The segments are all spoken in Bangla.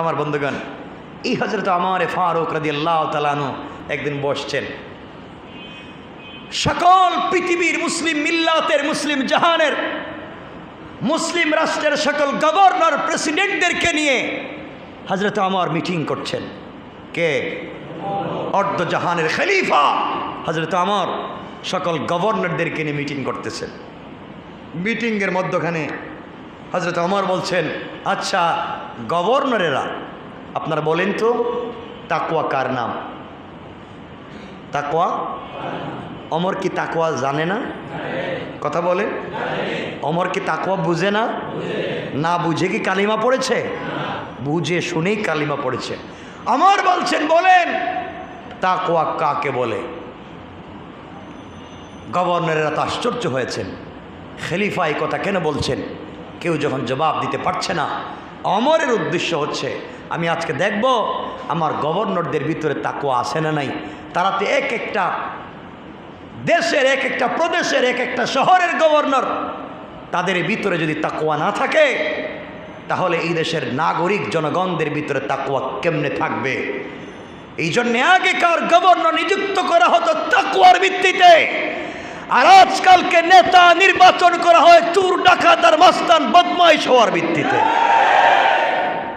আমার বন্ধুগণ, এই হযরত ওমর ফারুক রাদিয়াল্লাহু তাআলা আনহু একদিন বসছেন, সকল পৃথিবীর মুসলিম মিল্লাতের, মুসলিম জাহানের, মুসলিম রাষ্ট্রের সকল গভর্নর প্রেসিডেন্টদেরকে নিয়ে হযরত ওমর মিটিং করছেন। কে? অর্ধ জাহানের খলিফা হযরত ওমর সকল গভর্নরদেরকে নিয়ে মিটিং করতেছেন। মিটিংয়ের মধ্যখানে হযরত ওমর বলছেন, আচ্ছা গভর্নরেরা আপনারা বলেন তো তাকওয়া কার নাম? তাকওয়া? ওমর কি তাকওয়া জানে না? কথা বলেন। ওমর কি তাকওয়া বুঝে না? না বুঝে কি কালিমা পড়েছে? বুঝে শুনেই কালিমা পড়েছে। ওমর বলছেন, বলেন তাকওয়া কাকে বলে? গভর্নরেরা তো আশ্চর্য হয়েছেন, খলিফা এই কথা কেন বলছেন? কেউ যখন জবাব দিতে পারছে না, ওমরের উদ্দেশ্য হচ্ছে আমি আজকে দেখব আমার গভর্নরদের ভিতরে তাকওয়া আছে না নাই। তারা তো এক একটা দেশের, এক একটা প্রদেশের, এক একটা শহরের গভর্নর, তাদের ভিতরে যদি তাকওয়া না থাকে তাহলে এই দেশের নাগরিক জনগণদের ভিতরে তাকওয়া কেমনে থাকবে? এই জন্যে আগেকার গভর্নর নিযুক্ত করা হতো তাকওয়ার ভিত্তিতে, আর আজকালকে নেতা নির্বাচন করা হয় চোর, ডাকাত আর মাস্তান বদমাইশ হওয়ার ভিত্তিতে।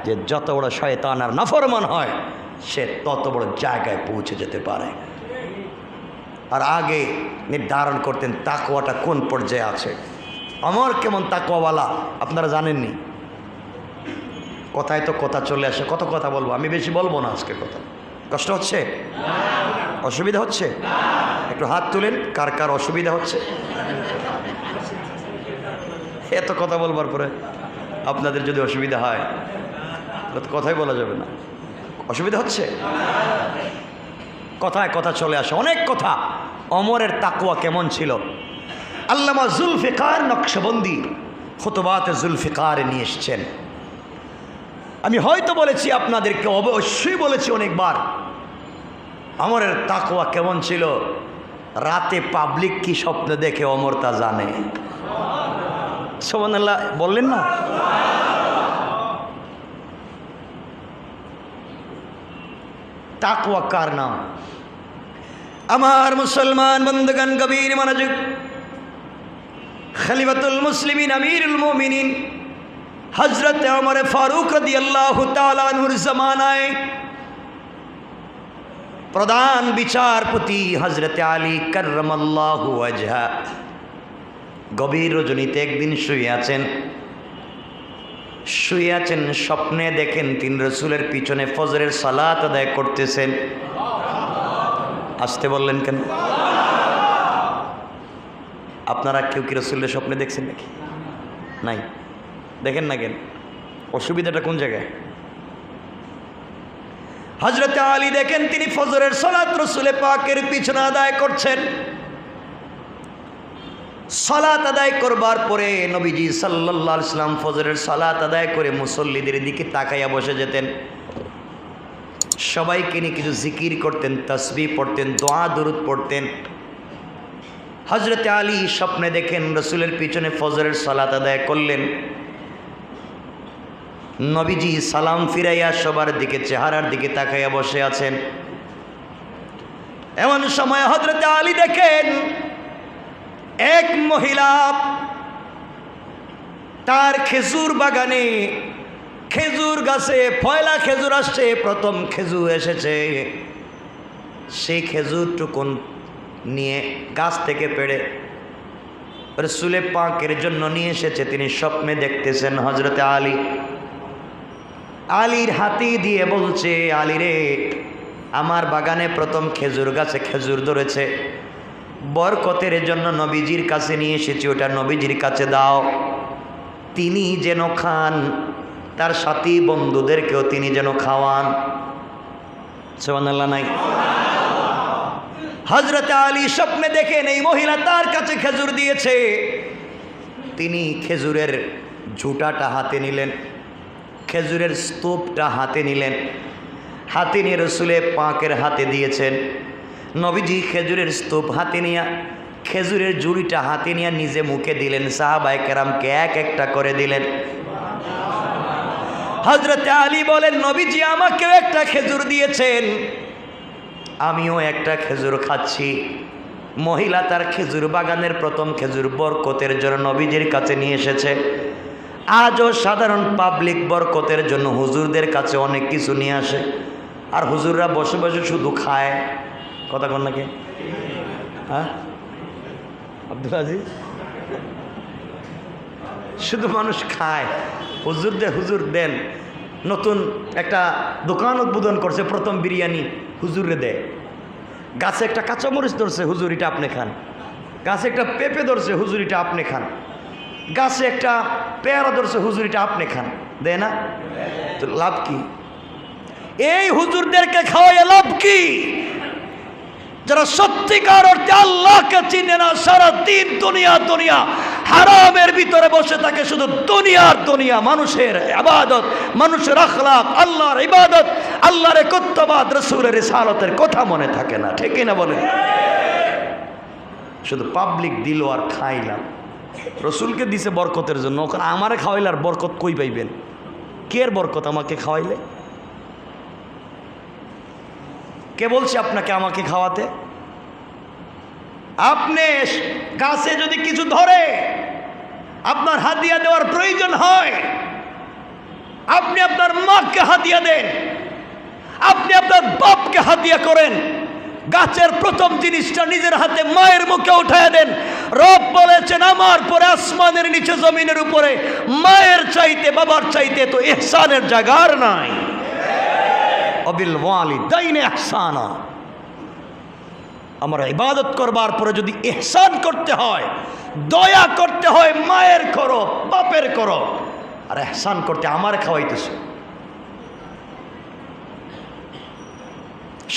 যে যত বড় শয়তান আর নাফরমান হয় সে তত বড় জায়গায় পৌঁছে যেতে পারে। আর আগে নির্ধারণ করতেন তাকওয়াটা কোন পর্যায়ে আছে। ওমর কেমন তাকওয়াওয়ালা আপনারা জানেননি। কথায় তো কথা চলে আসে, কত কথা বলবো, আমি বেশি বলবো না আজকে। কথা কষ্ট হচ্ছে? অসুবিধা হচ্ছে? একটু হাত তুলেন কার কার অসুবিধা হচ্ছে। এত কথা বলবার পরে আপনাদের যদি অসুবিধা হয় তো কথাই বলা যাবে না। অসুবিধা হচ্ছে? কথায় কথা চলে আসে, অনেক কথা। ওমরের তাকওয়া কেমন ছিল? আল্লামা জুলফিকার নকশবন্দি খুতবাতে জুলফিকারে নিয়ে এসছেন। আমি হয়তো বলেছি আপনাদেরকে, অবশ্যই বলেছি অনেকবার, ওমরের তাকওয়া কেমন ছিল। রাতে পাবলিক কি স্বপ্ন দেখে ওমর তা জানে। সুবহানাল্লাহ বললেন না? তাকওয়া কার নাম? আমার মুসলমান বন্ধুগণ, গভীর মনোযোগ। খলিফাতুল মুসলিমিন আমিরুল মুমিনিন হযরত ওমর ফারুক রাদিয়াল্লাহু তাআলা আনহুর জামানায় প্রধান বিচারপতি হযরত আলী কাররামাল্লাহু ওয়াজহা গভীর রজনীতে একদিন শুয়ে আছেন। স্বপ্নে দেখেন তিনি রাসূলের পিছনে ফজরের সালাত আদায় করতেছেন। আসতে বললেন কেন? আপনারা কেউ কি রাসূলের স্বপ্নে দেখছেন নাকি? নাই। দেখেন না কেন? অসুবিধাটা কোন জায়গায়? হযরত আলী দেখেন তিনি ফজরের সালাত রাসূল পাকের পিছনে আদায় করছেন। সালাত আদায় করবার পরে নবীজি সাল্লাল্লাহু আলাইহি ওয়াসাল্লাম ফজরের সালাত আদায় করে মুসল্লিদের দিকে তাকাইয়া বসে যেতেন। সবাইকে নিয়ে কিছু জিকির করতেন, তাসবিহ পড়তেন, দোয়া দরুদ পড়তেন। হযরত আলী স্বপ্নে দেখেন রাসূলের পিছনে ফজরের সালাত আদায় করলেন। নবীজি সালাম ফিরাইয়া সবার দিকে, চেহারার দিকে তাকাইয়া বসে আছেন। এমন সময় হযরত আলী দেখেন এক মহিলা তার খেজুর বাগানে, খেজুর গাছে পয়লা খেজুর আসছে, প্রথম খেজুর এসেছে। সেই খেজুরটুকু নিয়ে গাছ থেকে পেড়ে রাসূল পাকের জন্য নিয়ে এসেছে। তিনি স্বপ্নে দেখতেছেন হযরত আলী আলীর হাতে দিয়ে বলছে, আলী রে, আমার বাগানে প্রথম খেজুর গাছে খেজুর ধরেছে, বরকতের জন্য নবীজির কাছে নিয়ে এসেছি, ওটা নবীজির কাছে দাও, তিনি যেন খান, তার সাথী বন্ধুদেরকেও তিনি যেন খাওয়ান। সুবহানাল্লাহ নাই? হযরত আলী স্বপ্নে দেখেন এই মহিলা তার কাছে খেজুর দিয়েছে। তিনি খেজুরের ঝুঁটাটা হাতে নিলেন, খেজুরের স্তূপটা হাতে নিলেন, হাতে নিয়ে রাসূল পাকের হাতে দিয়েছেন। নবীজি খেজুরের স্তূপ হাতে নিয়ে, খেজুরের ঝুড়িটা হাতে নিয়ে নিজে মুখে দিলেন, সাহাবায়ে কেরামকে এক একটা করে দিলেন। হযরতে আলী বলেন, নবীজি আমাকেও একটা খেজুর দিয়েছেন, আমিও একটা খেজুর খাচ্ছি। মহিলা তার খেজুর বাগানের প্রথম খেজুর বরকতের জন্য নবীজির কাছে নিয়ে এসেছে। আজও সাধারণ পাবলিক বরকতের জন্য হুজুরদের কাছে অনেক কিছু নিয়ে আসে, আর হুজুররা বসে বসে শুধু খায়। কথা কন নাকি? হ্যাঁ আব্দুল আজিজ, শুধু মানুষ খায়। হুজুর দেন। নতুন একটা দোকান উদ্বোধন করছে, প্রথম বিরিয়ানি হুজুরে দেয়। গাছে একটা কাঁচামরিচ ধরছে, হুজুর এটা আপনি খান। গাছে একটা পেঁপে ধরছে, হুজুর এটা আপনি খান। গাছে একটা পেয়ারা ধরছে, হুজুর এটা আপনি খান। দেয় না? তো লাভ কি? এই হুজুরদেরকে খাওয়াই লাভ কি? যারা সত্যিকার অর্থে আল্লাহকে চিনে না, সারা দিন দুনিয়া হারামের ভিতরে বসে থাকে, শুধু দুনিয়া, মানুষের ইবাদত, মানুষের আখলাক, আল্লাহর ইবাদত, আল্লাহর একত্ববাদ, রাসূলের রিসালাতের কথা মনে থাকে না। ঠিক না বলেন? শুধু পাবলিক দিল আর খাইলাম। রসুলকে দিছে বরকতের জন্য, ওখানে আমারে খাওয়াইলে আর বরকত কই পাইবেন? কের বরকত আমাকে খাওয়াইলে? কে বলছে আপনাকে আমাকে খাওয়াতে? আপনি গাছে যদি কিছু ধরে আপনার হাদিয়া দেওয়ার প্রয়োজন হয়, আপনি আপনার মাকে হাদিয়া দেন, আপনি আপনার বাপকে হাদিয়া করেন। গাছের প্রথম জিনিসটা নিজের হাতে মায়ের মুখে উঠায় দেন। রব বলেছেন, আমার পরে আসমানের নিচে জমিনের উপরে মায়ের চাইতে বাবার চাইতে তো ইহসানের জায়গা আর নাই। অবিল ওয়ালিদাইনি ইহসানা। আমরা ইবাদত করবার পরে যদি ইহসান করতে হয়, দয়া করতে হয়, মায়ের করো, বাপের করো, আর ইহসান করতে আমার খাওয়াইতেছে,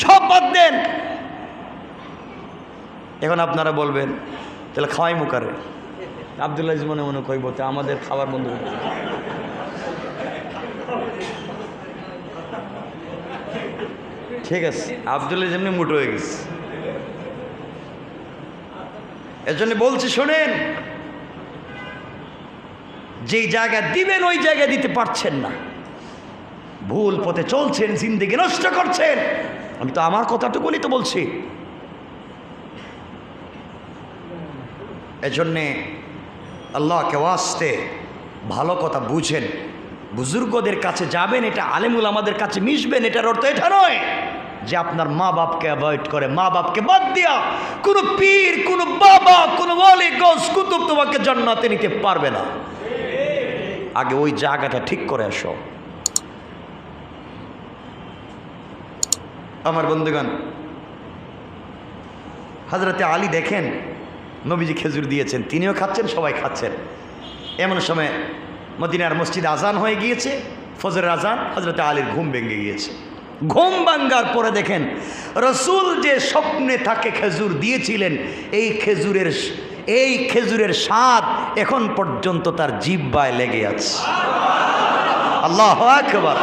সব বাদ দেন। এখন আপনারা বলবেন, তাহলে খাওয়াই মুখারে? আব্দুল্লাহ মনে মনে কইব, তো আমাদের খাবার বন্ধ। ঠিক আছে, আব্দুল্লাহ যেমনি মুটো হয়ে গেছে। এজন্য বলছি, শোনেন, যেই জায়গা দিবেন ওই জায়গা দিতে পারছেন না, ভুল পথে চলছেন, জিন্দেগি নষ্ট করছেন। আমি তো আমার কথাটুকুনি তো বলছি। এজন্যে আল্লাহকে ওয়াস্তে ভালো কথা বুঝেন, বুজুর্গদের কাছে যাবেন, এটা আলেমুল আমাদের কাছে মিশবেন, এটার অর্থ এটা নয় যে আপনার মা বাপকে অ্যাভয়েড করে, মা বাপকে বাদ দিয়া কোনো পীর, কোনো বাবা, কোনো ওয়ালি, গৌস, কুতুব তোমাকে জান্নাতে নিতে পারবে না। আগে ওই জায়গাটা ঠিক করে আসো। আমার বন্ধুগণ, হযরতে আলী দেখেন, নবীজি খেজুর দিয়েছেন, তিনিও খাচ্ছেন, সবাই খাচ্ছেন। এমন সময় মদিনার মসজিদে আজান হয়ে গিয়েছে, ফজরের আজান। হযরতে আলীর ঘুম ভেঙে গিয়েছে। ঘুম ভাঙ্গার পরে দেখেন, রসুল যে স্বপ্নে তাকে খেজুর দিয়েছিলেন, এই খেজুরের স্বাদ এখন পর্যন্ত তার জিহ্বায় লেগে আছে। আল্লাহু আকবার।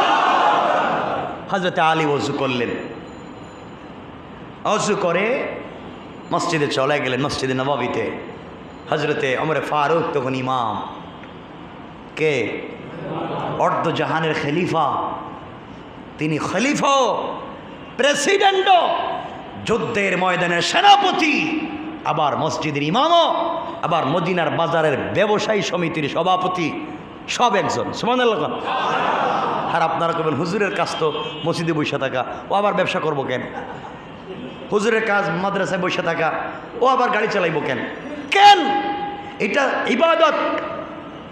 হযরতে আলী ওযু করলেন, ওযু করে মসজিদে চলে গেলেন, মসজিদে নববীতে। হযরতে ওমর ফারুক তখন ইমাম। কে? অর্ধ জাহানের খলিফা। তিনি খলিফা, প্রেসিডেন্ট, যুদ্ধের ময়দানের সেনাপতি, আবার মসজিদের ইমামও, আবার মদিনার বাজারের ব্যবসায়ী সমিতির সভাপতি, সব একজন। সুবহানাল্লাহ। আর আপনারা কবেন, হুজুরের কাজ তো মসজিদে বসে থাকা, ও আবার ব্যবসা করবো কেন? হুজুরের কাজ মাদ্রাসায় বসে থাকা, ও আবার গাড়ি চালাইবো কেন? কেন? এটা ইবাদত।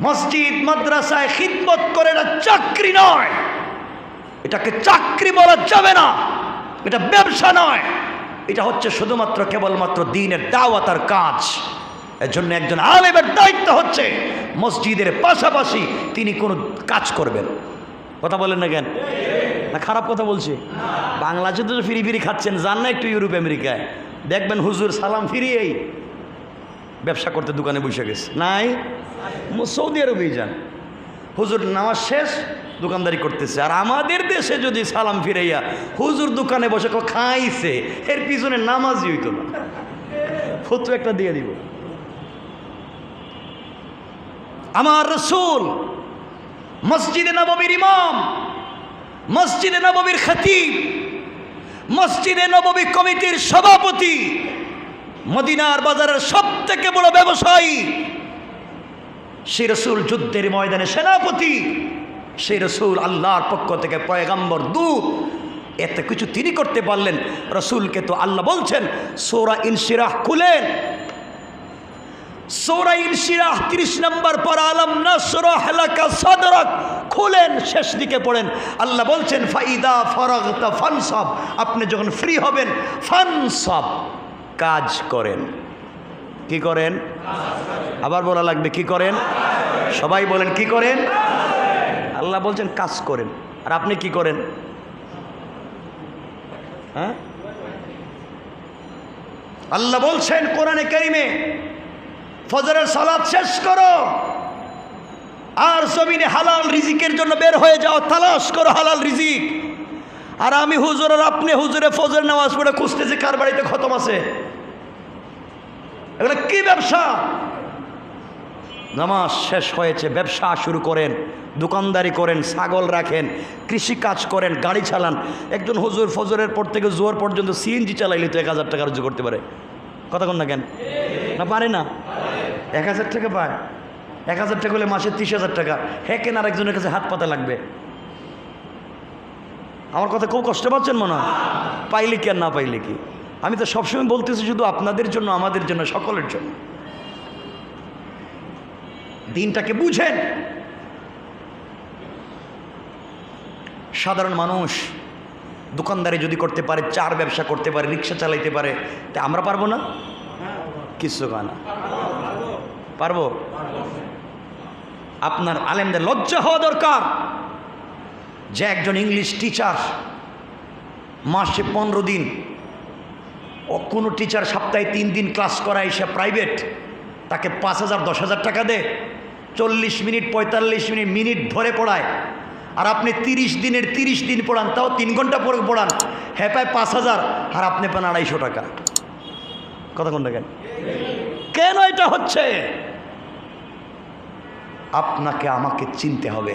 মসজিদ মাদ্রাসায় খিদমত করে, এটা চাকরি নয়, এটাকে চাকরি বলা যাবে না, এটা ব্যবসা নয়, এটা হচ্ছে শুধুমাত্র কেবলমাত্র দ্বীনের দাওয়াতের কাজ। এর জন্য একজন আলেমের দায়িত্ব হচ্ছে মসজিদের পাশাপাশি তিনি কোনো কাজ করবেন। কথা বলেন না কেন? না খারাপ কথা বলছি? বাংলাদেশে তো ফিরি ফিরি খাচ্ছেন, যান না একটু ইউরোপ আমেরিকায়, দেখবেন হুজুর সালাম ফিরিয়েই ব্যবসা করতে দোকানে বসে গেছে। নাই, সৌদি আরবেই যান, হুজুর নামাজ শেষ দোকানদারি করতেছে। আর আমাদের দেশে যদি সালাম ফিরাইয়া হুজুর দোকানে বসে খাইছে, এর পিছনে নামাজই হইতো না, ফতোয়া একটা দিয়ে দিব। আমার রাসূল মসজিদে নববীর ইমাম, মসজিদে নববীর খতিব, মসজিদে নববী কমিটির সভাপতি, মদিনার বাজারের সবথেকে বড় ব্যবসায়ী, সেই রসুল যুদ্ধের ময়দানে সেনাপতি, সেই রসুল আল্লাহর পক্ষ থেকে পয়গম্বর দূত, এত কিছু তিনি করতে পারলেন। রসুলকে তো আল্লাহ বলছেন সূরা ইনশিরাহ খুলেন, সূরা ইনশিরাহ 30 নম্বর পারা, আলাম নাশরাহ লাকা সাদরাক খুলেন, শেষ দিকে পড়েন। আল্লাহ বলছেন ফাইদা ফারাগতা ফানসাব, আপনি যখন ফ্রি হবেন ফানসাব, কাজ করেন। কি করেন? আবার বলা লাগবে, কি করেন? সবাই বলেন কি করেন? আল্লাহ বলছেন কাজ করেন, আর আপনি কি করেন? হ্যাঁ, আল্লাহ বলছেন কোরআনে কারিমে ফজরের সালাত শেষ করো আর জমিনে হালাল রিজিকের জন্য বের হয়ে যাও, তালাশ করো হালাল রিজিক। আর আমি হুজুর আর আপনি হুজুরে ফজর নামাজ পড়ে খুঁজতেছি কার বাড়িতে খতম আছে। এগুলো কি ব্যবসা? নামাজ শেষ হয়েছে, ব্যবসা শুরু করেন, দোকানদারি করেন, ছাগল রাখেন, কৃষি কাজ করেন, গাড়ি চালান। একজন হুজুর ফজরের পর থেকে জোহর পর্যন্ত সিএনজি চালাইলে তো 1000 টাকা রোজগার করতে পারে। কথা কোন না কেন? না পারে না? 1000 টাকা পায়। 1000 টাকা হলে মাসে 30,000 টাকা। হ্যাঁ, কেন আর একজনের কাছে হাত পাতা লাগবে? আমার কথা খুব কষ্ট পাচ্ছেন মনে হয়? পাইলে কি আর না পাইলে কি? আমি তো সবসময় বলতেছি শুধু আপনাদের জন্য, আমাদের জন্য, সকলের জন্য। দিনটাকে বুঝেন। সাধারণ মানুষ দোকানদারি যদি করতে পারে, চার ব্যবসা করতে পারে, রিক্সা চালাইতে পারে, তা আমরা পারবো না? কিছু না পারবো? আপনার আলেমদের লজ্জা হওয়া দরকার যে একজন ইংলিশ টিচার মাসে 15 দিন, ও কোনো টিচার সপ্তাহে 3 দিন ক্লাস করায়, সে প্রাইভেট, তাকে 5,000 10,000 টাকা দেয়, 40 মিনিট 45 মিনিট ধরে পড়ায়। আর আপনি 30 দিনের 30 দিন পড়ান, তাও 3 ঘন্টা পরে পড়ান, হ্যাঁ পায় 5,000 আর আপনি পান 250 টাকা। কথা কোনটা কেন? কেন এটা হচ্ছে? আপনাকে আমাকে চিনতে হবে,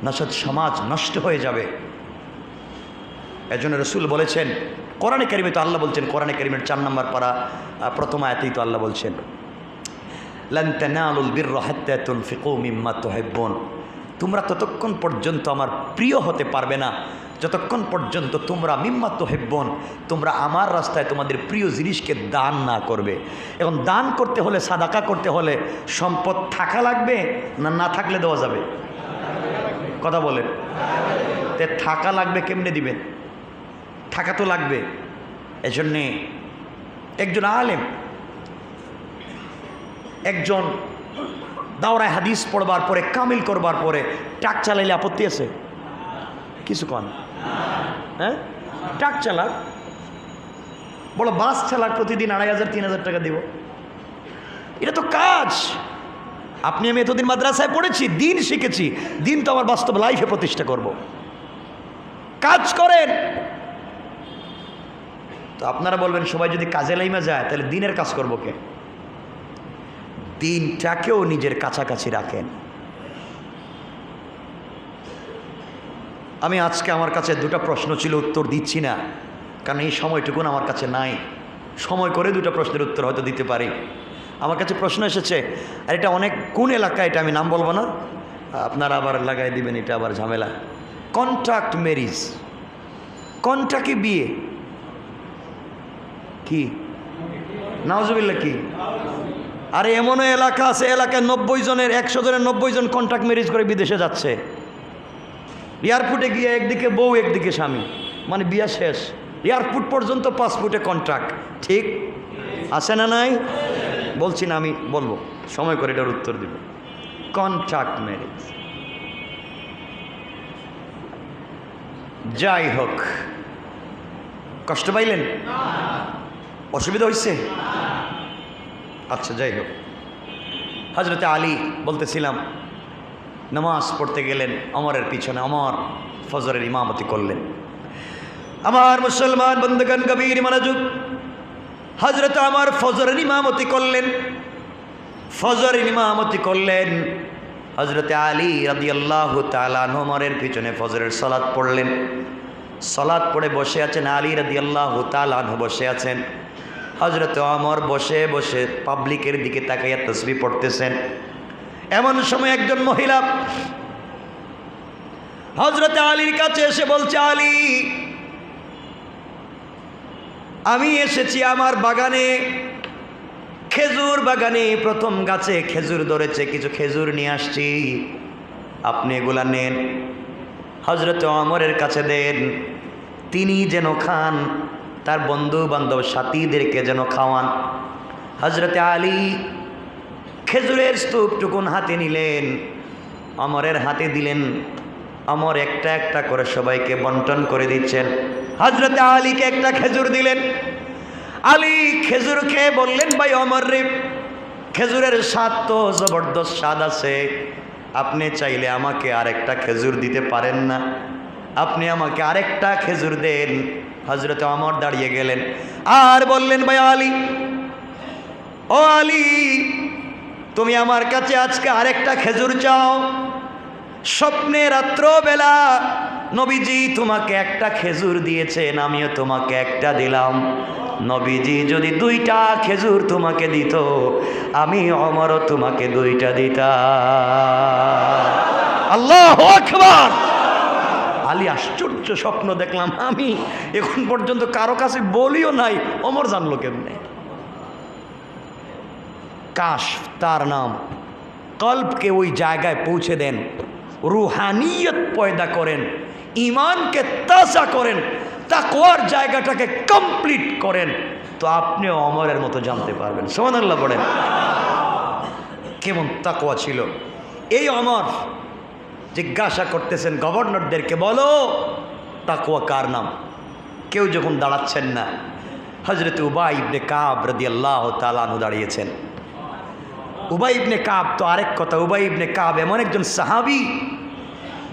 নচেৎ সমাজ নষ্ট হয়ে যাবে। এজন্য রাসূল বলেছেন, কোরআনে কারিমে তো আল্লাহ বলছেন, কোরআনে কারিমের 4 নম্বর পারা প্রথম আয়াতেই তো আল্লাহ বলছেন লান তানালুল বিররা হাত্তা তুনফিকু মিম্মা তুহিব্বুন, তোমরা ততক্ষণ পর্যন্ত আমার প্রিয় হতে পারবে না যতক্ষণ পর্যন্ত তোমরা মিম্মা তুহিব্বুন, তোমরা আমার রাস্তায় তোমাদের প্রিয় জিনিসকে দান না করবে। এখন দান করতে হলে, সাদাকা করতে হলে সম্পদ থাকা লাগবে না না থাকলে দেওয়া যাবে? কথা বলেন। তে থাকা লাগবে, কেমনে দিবেন? থাকা তো লাগবে। এজন্যে একজন আলেম, একজন দাওরায় হাদিস পড়বার পরে, কামিল করবার পরে ট্রাক চালাইলে আপত্তি আছে? কিছু কন? হ্যাঁ, ট্রাক চালাক, বড় বাস চালাক, প্রতিদিন 2,500 3,000 টাকা দিব, এটা তো কাজ। আপনি আমি এতদিন মাদ্রাসায় পড়েছি, দিন শিখেছি, দিন তো আমার বাস্তব লাইফে প্রতিষ্ঠা করব। কাজ করেন। তো আপনারা বলবেন সবাই যদি কাজে লাইমা যায় তাহলে দিনের কাজ করবো কে? দিনটাকেও নিজের কাছাকাছি রাখেন। আমি আজকে আমার কাছে 2টা প্রশ্ন ছিল, উত্তর দিচ্ছি না কারণ এই সময়টুকুন আমার কাছে নাই। সময় করে 2টা প্রশ্নের উত্তর হয়তো দিতে পারি। আমার কাছে প্রশ্ন এসেছে, আর এটা অনেক কোন এলাকা, এটা আমি নাম বলবো না, আপনারা আবার লাগাই দিবেন, এটা আবার ঝামেলা। কন্ট্রাক্ট ম্যারেজ, কন্ট্রাক্টে বিয়ে কি? নাউজুবিল্লাহ কি? আরে এমনও এলাকা আছে, এলাকায় 90 জনের 100 জনের 90 জন কন্ট্রাক্ট ম্যারেজ করে বিদেশে যাচ্ছে। এয়ারপোর্টে গিয়ে একদিকে বউ একদিকে স্বামী, মানে বিয়া শেষ, এয়ারপোর্ট পর্যন্ত পাসপোর্টে কন্ট্রাক্ট। ঠিক আছে না নাই? বলছি না, আমি বলবো, সময় করে এটার উত্তর দিব। Contract marriage. যাই হোক, কষ্ট পাইলেন? অসুবিধা হয়েছে? আচ্ছা, যাই হোক। হজরতে আলী বলতেছিলাম, নামাজ পড়তে গেলেন, ওমরের পিছনে ওমর ফজরের ইমামতি করলেন। আমার মুসলমান বন্ধুগণ, গভীর মনোযোগ। হজরতে আমার ফজরের ইমামতি করলেন, ফজরের ইমামতি করলেন। হযরতে আলী রাদিয়াল্লাহু তাআলা আনহু ওমরের পিছনে ফজরের সালাত পড়লেন। সালাত পড়ে বসে আছেন আলী রাদিয়াল্লাহু তাআলা আনহু বসে আছেন। হযরতে ওমর বসে বসে পাবলিকের দিকে তাকাইয়া তাসবিহ পড়তেছেন। এমন সময় একজন মহিলা হযরতে আলীর কাছে এসে বলছে, আলী, আমি এসেছি আমার বাগানে, খেজুর বাগানে প্রথম গাছে খেজুর ধরেছে, কিছু খেজুর নিয়ে আসছি, আপনি এগুলা নেন, হযরতে ওমরের কাছে দেন, তিনি যেন খান, তার বন্ধু বান্ধব সাথীদেরকে যেন খাওয়ান। হযরতে আলী খেজুরের স্তূপটুকুন হাতে নিলেন, ওমরের হাতে দিলেন। ওমর একটা একটা করে সবাইকে বন্টন করে দিচ্ছেন। হযরতে আলীকে একটা খেজুর দিলেন। আলী খেজুর খেয়ে বললেন, ভাই ওমর রে, খেজুরের স্বাদ তো জবরদস্ত স্বাদ আছে, আপনি চাইলে আমাকে আরেকটা খেজুর দিতে পারেন না? আপনি আমাকে আরেকটা খেজুর দেন। হযরতে ওমর দাঁড়িয়ে গেলেন আর বললেন, ভাই আলী, ও আলী, তুমি আমার কাছে আজকে আরেকটা খেজুর চাও? স্বপ্নে রাত্রবেলা নবীজি তোমাকে একটা খেজুর দিয়েছেন, আমিও তোমাকে একটা দিলাম। নবীজি যদি দুইটা খেজুর তোমাকে দিত, আমি ওমরও তোমাকে দুইটা দিতাম। আল্লাহু আকবার। আলী আশ্চর্য, স্বপ্ন দেখলাম আমি, এখন পর্যন্ত কারো কাছে বলিও নাই, ওমর জানলো কেমনে? কাশ তার নাম কল্বকে ওই জায়গায় পৌঁছে দেন, রুহানিয়ত পয়দা করেন, ইমানকে তাজা করেন, তাকওয়ার জায়গাটাকে কমপ্লিট করেন, তো আপনিও ওমরের মতো জানতে পারবেন। সুবহানাল্লাহ বলেন। কেমন তাকওয়া ছিল এই ওমর? জিজ্ঞাসা করতেছেন গভর্নরদেরকে, বলো তাকওয়া কার নাম? কেউ যখন দাঁড়াচ্ছেন না, হযরত উবাই ইবনে কাব রাদিয়াল্লাহু তাআলা আনহু দাঁড়িয়েছেন। উবাই ইবনে কাব তো আরেক কথা, উবাই ইবনে কাব এমন একজন সাহাবী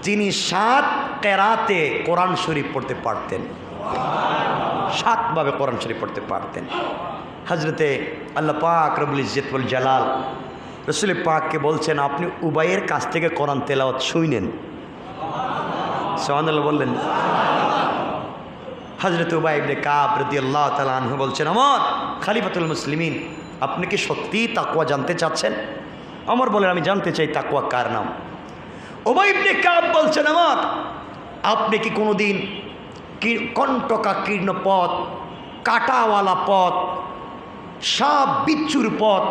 যিনি 7 কেরাতে কোরআন শরীফ পড়তে পারতেন, 7 ভাবে কোরআন শরীফ পড়তে পারতেন। হযরতে আল্লাহ পাক রব্বুল ইজ্জত ওয়াল জালাল রাসূল পাককে বলছেন, আপনি উবাইয়ের কাছ থেকে কোরআন তেলাওয়াত শুনেন। সুবহানাল্লাহ বললেন। হযরত উবাই ইবনে কাব রাদিয়াল্লাহু তাআলা আনহু বলছেন, ওমর খলিফাতুল মুসলিমিন, আপনি কি সত্যিই তাকওয়া জানতে চাচ্ছেন? ওমর বলেন, আমি জানতে চাই তাকওয়া কার নাম। উবাই ইবনে কাব বলছেন, ওমর, আপনি কি কোনোদিন কণ্টকা কীর্ণ পথ, কাটাওয়ালা পথ, সাপ বিচ্ছুর পথ,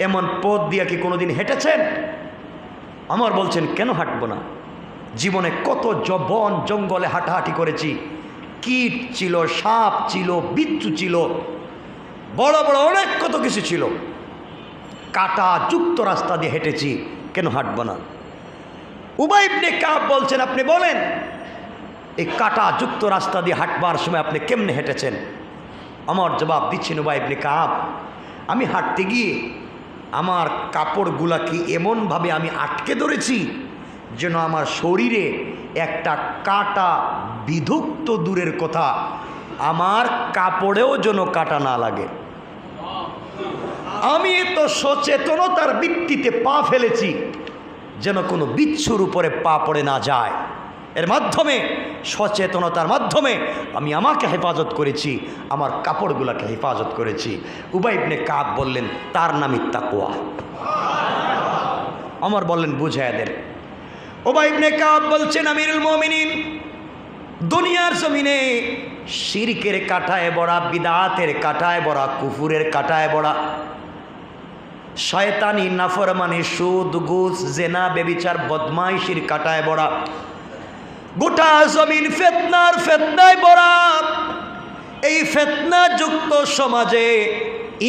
এমন পথ দিয়ে কি কোনোদিন হেঁটেছেন? ওমর বলছেন, কেন হাঁটবো না? জীবনে কত বন জঙ্গলে হাঁটাহাঁটি করেছি, কীট ছিল, সাপ ছিল, বিচ্ছু ছিল, বড় বড় অনেক কত কিছু ছিল, কাটা যুক্ত রাস্তা দিয়ে হেঁটেছি, কেন হাঁটবো না? উবাই ইবনে কাব বলছেন, আপনি বলেন, এই কাটা যুক্ত রাস্তা দিয়ে হাঁটবার সময় আপনি কেমনে হেঁটেছেন? আমার জবাব দিচ্ছেন, উবাই ইবনে কাব, আমি হাঁটতে গিয়ে আমার কাপড়গুলাকে এমনভাবে আমি আটকে ধরেছি যেন আমার শরীরে একটা কাটা বিধুক্ত দূরের কথা, আমার কাপড়েও যেন কাটা না লাগে। আমি তো সচেতনতার ভিত্তিতে পা ফেলেছি যেন কোনো বিচ্ছুর উপরে পা পড়ে না যায়। এর মাধ্যমে, সচেতনতার মাধ্যমে আমি আমাকে হেফাজত করেছি, আমার কাপড়গুলোকে হেফাজত করেছি। উবাই ইবনে কাব বললেন, তার নামই তাকওয়া। ওমর বললেন, বুঝাইয়া দেন। উবাই ইবনে কাব বলছেন, আমিরুল মুমিনিন, দুনিয়ার জমিনে শিরকের কাঁটায় বড়া, বিদআতের কাঁটায় বড়া, কুফুরের কাঁটায় বড়া, শয়তানি, নাফরমানি, সুদ, ঘুষ, জেনা, বেবিচার, বদমাইশির কাঁটায় বড়া, গোটা জমিন ফিতনায় ভরা। এই ফিতনাযুক্ত সমাজে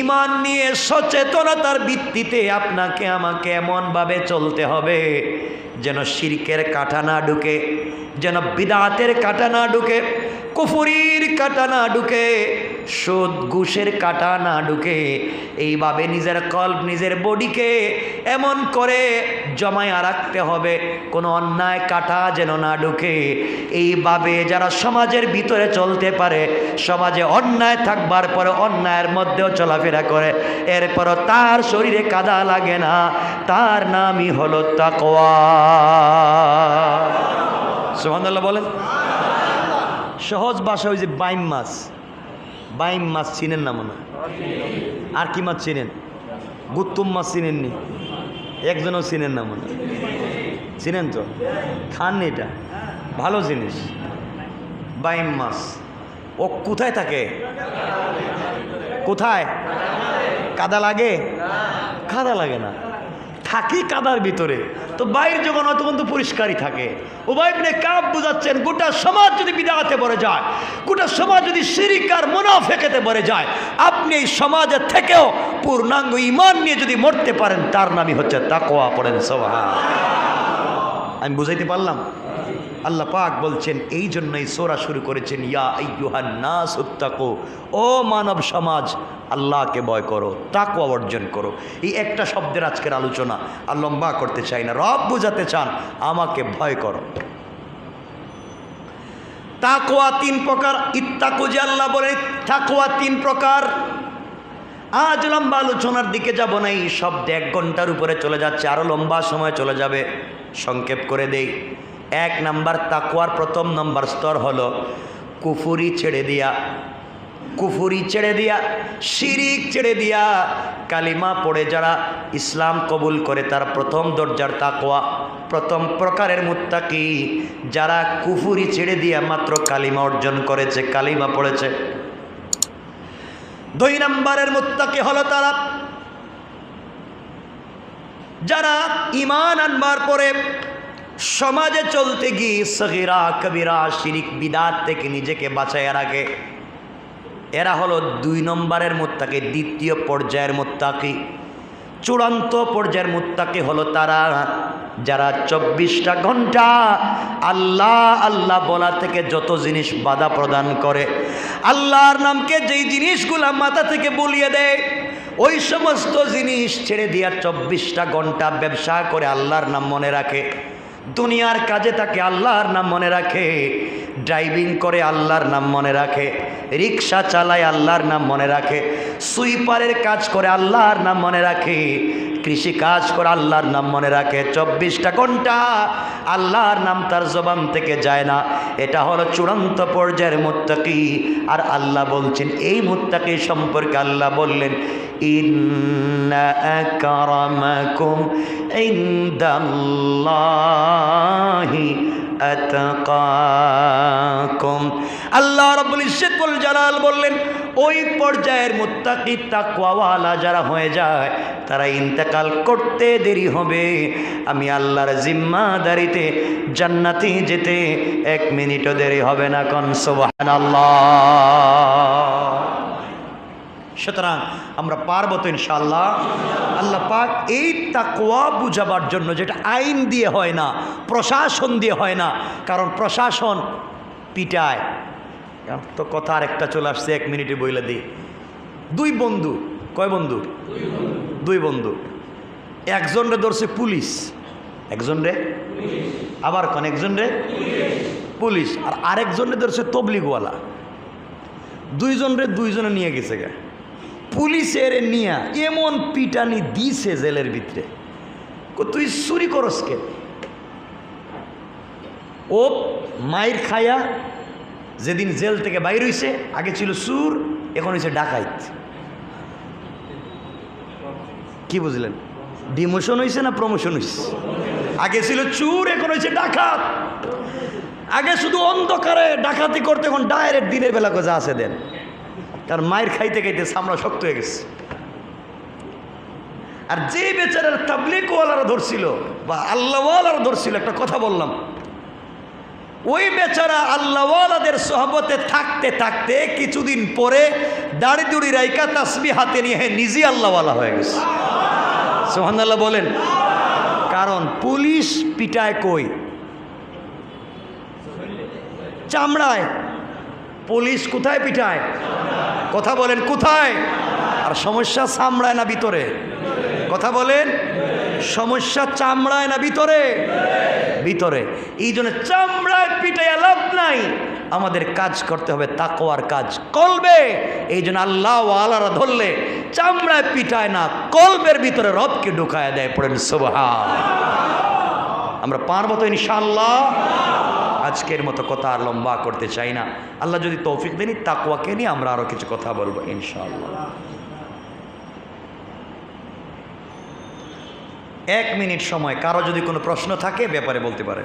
ঈমান নিয়ে সচেতনতার ভিত্তিতে আপনাকে আমাকে এমনভাবে চলতে হবে যেন শিরকের কাঁটা না ঢুকে, যেন বিদআতের কাঁটা না ঢুকে, কুফরির কাঁটা না ঢুকে, সুদ ঘুষের কাঁটা না ঢুকে, এইভাবে নিজের কল্প নিজের বডিকে এমন করে জমায়া রাখতে হবে কোনো অন্যায় কাঁটা যেন না ঢুকে। এইভাবে যারা সমাজের ভিতরে চলতে পারে, সমাজে অন্যায় থাকবার পরে অন্যায়ের মধ্যেও চলাফেরা করে, এরপরও তার শরীরে কাদা লাগে না, তার নামই হলো তাকওয়া। সুবহানাল্লাহ বলেন। সহজ ভাষা ওই যে বাইম মাছ, বাইম মাছ চিনেন না মনে? আর কি মাছ চিনেন? গুত্তুম মাছ চিনেননি? একজনও চিনেন না মনে? চিনেন তো, খাননি, এটা ভালো জিনিস। বাইম মাছ ও কোথায় থাকে? কোথায়? কাদা লাগে? কাদা লাগে না, থাকি কাদার ভিতরে। তো বাইর যখন হয় তখন তো পরিষ্কারই থাকে। উবাই ইবনে কাব বুঝাচ্ছেন, গোটা সমাজ যদি বিদআতে ভরে যায়, গোটা সমাজ যদি শিরক আর মুনাফিকতে ভরে যায়, আপনি এই সমাজের থেকেও পূর্ণাঙ্গ ঈমান নিয়ে যদি মরতে পারেন, তার নামই হচ্ছে তাকওয়া। পড়েন সুবহানাল্লাহ। আমি বুঝাইতে পারলাম? আল্লাহ পাক বলছেন, এই জন্যই সূরা শুরু করেছেন, ইয়া আইয়ুহান নাস উত্তাকু, ও মানব সমাজ আল্লাহকে ভয় করো, তাকওয়া অর্জন করো। এই একটা শব্দের আজকের আলোচনা, আর লম্বা করতে চাই না। রব বুঝাতে চান, আমাকে ভয় করো। তাকওয়া তিন প্রকার। ইত্তাকু যে আল্লাহ বলে, তাকওয়া তিন প্রকার। আজ লম্বা আলোচনার দিকে যাব না, এই শব্দ 1 ঘন্টার উপরে চলে যাচ্ছে, আরো লম্বা সময় চলে যাবে। সংক্ষেপ করে দেই। 1 নাম্বার তাকওয়ার প্রথম নম্বর স্তর হলো কুফরি ছেড়ে দিয়া, কুফরি ছেড়ে দিয়া, শিরিক ছেড়ে দিয়া, কালিমা পড়ে যারা ইসলাম কবুল করে, তার প্রথম দরজার তাকওয়া, প্রথম প্রকারের মুত্তাকি যারা কুফরি ছেড়ে দিয়া মাত্র কালিমা অর্জন করেছে, কালিমা পড়েছে। 2 নম্বরের মুত্তাকি হলো তারা যারা ঈমান আনবার পরে সমাজে চলতে গিয়ে সগীরা কবিরা শিরিক বিদআত থেকে নিজেকে বাঁচায় রাখে। এরা হলো 2 নম্বরের মুত্তাকি, দ্বিতীয় পর্যায়ের মুত্তাকি। চূড়ান্ত পর্যায়ের মুত্তাকি হলো তারা যারা 24টা ঘন্টা আল্লাহ আল্লাহ বলা থেকে যত জিনিস বাধা প্রদান করে, আল্লাহর নামকে যেই জিনিসগুলা মাথা থেকে বলিয়ে দেয়, ওই সমস্ত জিনিস ছেড়ে দিয়া 24টা ঘন্টা ব্যবসা করে আল্লাহর নাম মনে রাখে, দুনিয়ার কাজে তাকে আল্লাহর নাম মনে রাখে, ড্রাইভিং করে আল্লাহর নাম মনে রাখে, রিক্সা চালায় আল্লাহর নাম মনে রাখে, সুইপারের কাজ করে আল্লাহর নাম মনে রাখে, কৃষি কাজ করে আল্লাহর নাম মনে রাখে। 24টা ঘন্টা আল্লাহর নাম তার জবান থেকে যায় না। এটা হলো চূড়ান্ত পর্যায়ের মুত্তাকি। আর আল্লাহ বলছেন, এই মুত্তাকি সম্পর্কে আল্লাহ বললেন, ইন্না আকরামাকুম ইনদাল্লাহি আতাকাকুম। আল্লাহ রাব্বুল ইজ্জত ওয়াল জালাল বললেন, ওই পর্যায়ের মুত্তাকি তাকওয়াওয়ালা যারা হয়ে যায়, তারা ইন্তেকাল করতে দেরি হবে, আমি আল্লাহর জিম্মাদারিতে জান্নাতে যেতে 1 মিনিটও দেরি হবে না। কোন সুবহানাল্লাহ। সুতরাং আমরা পারবো তো ইনশাআল্লাহ। আল্লাহ পাক এই তাকওয়া বুঝাবার জন্য, যেটা আইন দিয়ে হয় না, প্রশাসন দিয়ে হয় না, কারণ প্রশাসন পিটায়। তো কথা আরেকটা চলে আসছে, 1 মিনিটে বইলে দিই। 2 বন্ধু, কয় বন্ধু? 2 বন্ধু। একজন রে ধরছে পুলিশ, একজন রে আবার কোন একজন রে পুলিশ, আর আরেকজন রে ধরছে তবলিগওয়ালা। 2 জন রে 2 জনে নিয়ে গেছে গা। পুলিশের নিয়া এমন পিটানি দিছে জেলের ভিতরে, তুই চুরি করস কে? ও মায়ের খায়া যেদিন জেল থেকে বাইর হইছে, আগে ছিল চুর, এখন হয়েছে ডাকাইত। কি বুঝলেন? ডিমোশন হয়েছে না প্রমোশন হয়েছে? আগে ছিল চুর, এখন হয়েছে ডাকাত। আগে শুধু অন্ধকারে ডাকাতি করতে, এখন ডাইরেক্ট দিনের বেলা যা আছে দেন। কারণ মায়ের খাইতে খাইতে চামড়া শক্ত হয়ে গেছে। আর যে বেচারার তাবলীগওয়ালারা ধরছিল বা আল্লাহওয়ালারা ধরছিল, একটা কথা বললাম, ওই বেচারা আল্লাহওয়ালাদের সোহবতে থাকতে থাকতে কিছুদিন পরে দাড়ি দুড়ি রাইকা তাসবিহ হাতে নিয়ে নিজে আল্লাহওয়ালা হয়ে গেছে। সুবহানাল্লাহ বলেন। কারণ পুলিশ পিটায় কই? চামড়ায়। পুলিশ কোথায় পিটায়? কথা বলেন কোথায়? আর সমস্যা চামড়ায় না ভিতরে? কথা বলেন, সমস্যা চামড়ায় না ভিতরে? ভিতরে। এই জন্য চামড়ায় পিটাইয়া লাভ নাই, আমাদের কাজ করতে হবে তাকওয়ার কাজ, কলবে। এই জন্য আল্লাহ ওয়ালারা ধরলে চামড়ায় পিটায় না, কলবের ভিতরে রবকে ঢুকায় দেয়। পড়েন সুবহান। আমরা পারবো তো ইনশাআল্লাহ? আজকের মতো কথা আর লম্বা করতে চাই না। আল্লাহ যদি তৌফিক দেন, তাকওয়াকে নিয়ে আমরা আরো কিছু কথা বলবো ইনশাআল্লাহ। 1 মিনিট সময়, কারো যদি কোনো প্রশ্ন থাকে ব্যাপারে বলতে পারে।